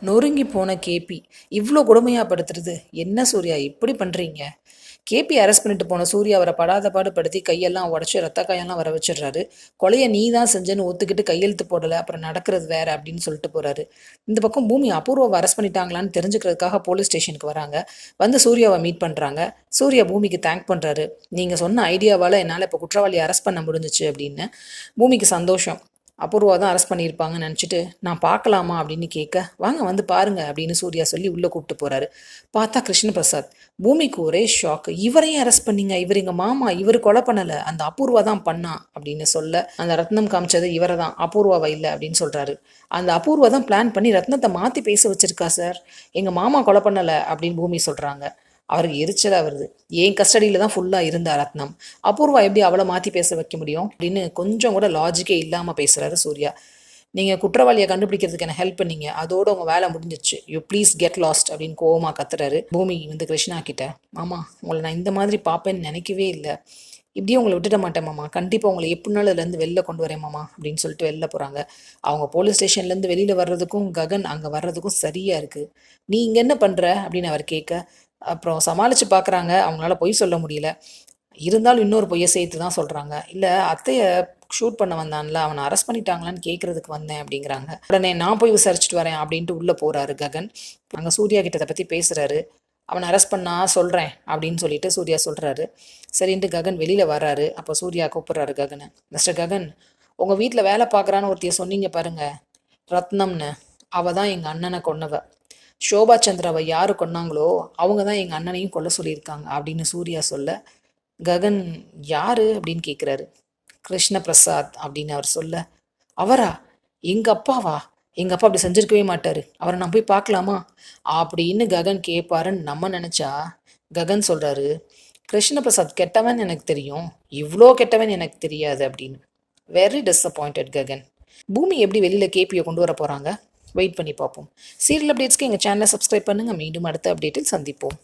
நொறுங்கி போன கேபி இவ்வளோ கொடுமையாக படுத்துறது என்ன சூர்யா இப்படி பண்ணுறீங்க? கேபி அரெஸ்ட் பண்ணிட்டு போன சூர்யா அவரை படாத பாடுபடுத்தி கையெல்லாம் உடச்சி ரத்த காயெல்லாம் வர வச்சிடுறாரு. கொலையை நீ தான் செஞ்சேன்னு ஒத்துக்கிட்டு கையெழுத்து போடலை, அப்புறம் நடக்கிறது வேற அப்படின்னு சொல்லிட்டு போறாரு. இந்த பக்கம் பூமி அபூர்வாவை அரெஸ்ட் பண்ணிட்டாங்களான்னு தெரிஞ்சுக்கிறதுக்காக போலீஸ் ஸ்டேஷனுக்கு வராங்க. வந்து சூர்யாவை மீட் பண்ணுறாங்க. சூர்யா பூமிக்கு தேங்க் பண்ணுறாரு. நீங்கள் சொன்ன ஐடியாவால் என்னால் இப்போ குற்றவாளியை அரெஸ்ட் பண்ண முடிஞ்சிச்சு அப்படின்னு. பூமிக்கு சந்தோஷம். அபூர்வா தான் அரெஸ்ட் பண்ணியிருப்பாங்கன்னு நினச்சிட்டு நான் பார்க்கலாமா அப்படின்னு கேட்க, வாங்க வந்து பாருங்க அப்படின்னு சூர்யா சொல்லி உள்ளே கூப்பிட்டு போகிறாரு. பார்த்தா கிருஷ்ணபிரசாத். பூமிக்கு ஒரே ஷாக். இவரையும் அரெஸ்ட் பண்ணீங்க? இவர் எங்கள் மாமா, இவர் கொலை பண்ணலை, அந்த அபூர்வா தான் பண்ணா அப்படின்னு சொல்ல, அந்த ரத்னம் காமிச்சது இவரை தான், அபூர்வாவை இல்லை அப்படின்னு சொல்கிறாரு. அந்த அபூர்வா தான் பிளான் பண்ணி ரத்னத்தை மாற்றி பேச வச்சிருக்கா சார், எங்கள் மாமா கொலை பண்ணலை அப்படின்னு பூமி சொல்கிறாங்க. அவருக்கு எரிச்சலாக வருது. என் கஸ்டடியில் தான் ஃபுல்லாக இருந்தா ரத்னம், அபூர்வா எப்படி அவளை மாற்றி பேச வைக்க முடியும் அப்படின்னு கொஞ்சம் கூட லாஜிக்கே இல்லாமல் பேசுகிறாரு சூர்யா. நீங்கள் குற்றவாளியை கண்டுபிடிக்கிறதுக்கு என்ன ஹெல்ப் பண்ணீங்க, அதோட உங்கள் வேலை முடிஞ்சிச்சு, யூ ப்ளீஸ் கெட் லாஸ்ட் அப்படின்னு கோவமாக கத்துறாரு. பூமி வந்து கிருஷ்ணா கிட்ட, மாமா உங்களை நான் இந்த மாதிரி பார்ப்பேன்னு நினைக்கவே இல்லை, இப்படியே உங்களை விட்டுட மாட்டேன் மாமா, கண்டிப்பாக உங்களை எப்படினாலும் இதுலேருந்து வெளில கொண்டு வரேன் மாமா அப்படின்னு சொல்லிட்டு வெளில போகிறாங்க. அவங்க போலீஸ் ஸ்டேஷன்லேருந்து வெளியில் வர்றதுக்கும் ககன் அங்கே வர்றதுக்கும் சரியாக இருக்குது. நீ இங்கே என்ன பண்ணுற அப்படின்னு அவர் கேட்க, அப்புறம் சமாளித்து பார்க்குறாங்க. அவங்களால பொய் சொல்ல முடியல. இருந்தாலும் இன்னொரு பொய்யை சேர்த்து தான் சொல்கிறாங்க. இல்லை அத்தையை ஷூட் பண்ண வந்தான்ல, அவனை அரெஸ்ட் பண்ணிட்டாங்களான்னு கேட்குறதுக்கு வந்தேன் அப்படிங்கிறாங்க. உடனே நான் போய் விசாரிச்சுட்டு வரேன் அப்படின்ட்டு உள்ளே போகிறாரு ககன். அங்கே சூர்யா கிட்ட இதை பற்றி பேசுகிறாரு. அவனை அரெஸ்ட் பண்ணா சொல்கிறேன் அப்படின்னு சொல்லிட்டு சூர்யா சொல்கிறாரு. சரின்ட்டு ககன் வெளியில் வர்றாரு. அப்போ சூர்யா கூப்பிட்றாரு ககனை. மிஸ்டர் ககன், உங்கள் வீட்டில் வேலை பார்க்குறான்னு ஒருத்தைய சொன்னீங்க பாருங்க, ரத்னம்னு, அவள் தான் எங்கள் அண்ணனை கொன்னவ. ஷோபா சந்திராவை யார் கொன்னாங்களோ அவங்க தான் எங்கள் அண்ணனையும் கொல்ல சொல்லியிருக்காங்க அப்படின்னு சூர்யா சொல்ல, ககன் யாரு அப்படின்னு கேட்குறாரு. கிருஷ்ணபிரசாத் அப்படின்னு அவர் சொல்ல, அவரா? எங்கள் அப்பாவா? எங்கள் அப்பா அப்படி செஞ்சிருக்கவே மாட்டார், அவரை நான் போய் பார்க்கலாமா அப்படின்னு ககன் கேட்பாருன்னு நம்ம நினச்சா, ககன் சொல்கிறாரு, கிருஷ்ணபிரசாத் கெட்டவன் எனக்கு தெரியும், இவ்வளோ கெட்டவன் எனக்கு தெரியாது அப்படின்னு. Very disappointed Gagan. பூமி எப்படி வெளியில் கேபியை கொண்டு வர போகிறாங்க, வெயிட் பண்ணி பார்ப்போம். சீரியல் அப்டேட்ஸ்க்கு எங்கள் சேனலை சப்ஸ்கிரைப் பண்ணுங்கள். மீண்டும் அடுத்த அப்டேட்டில் சந்திப்போம்.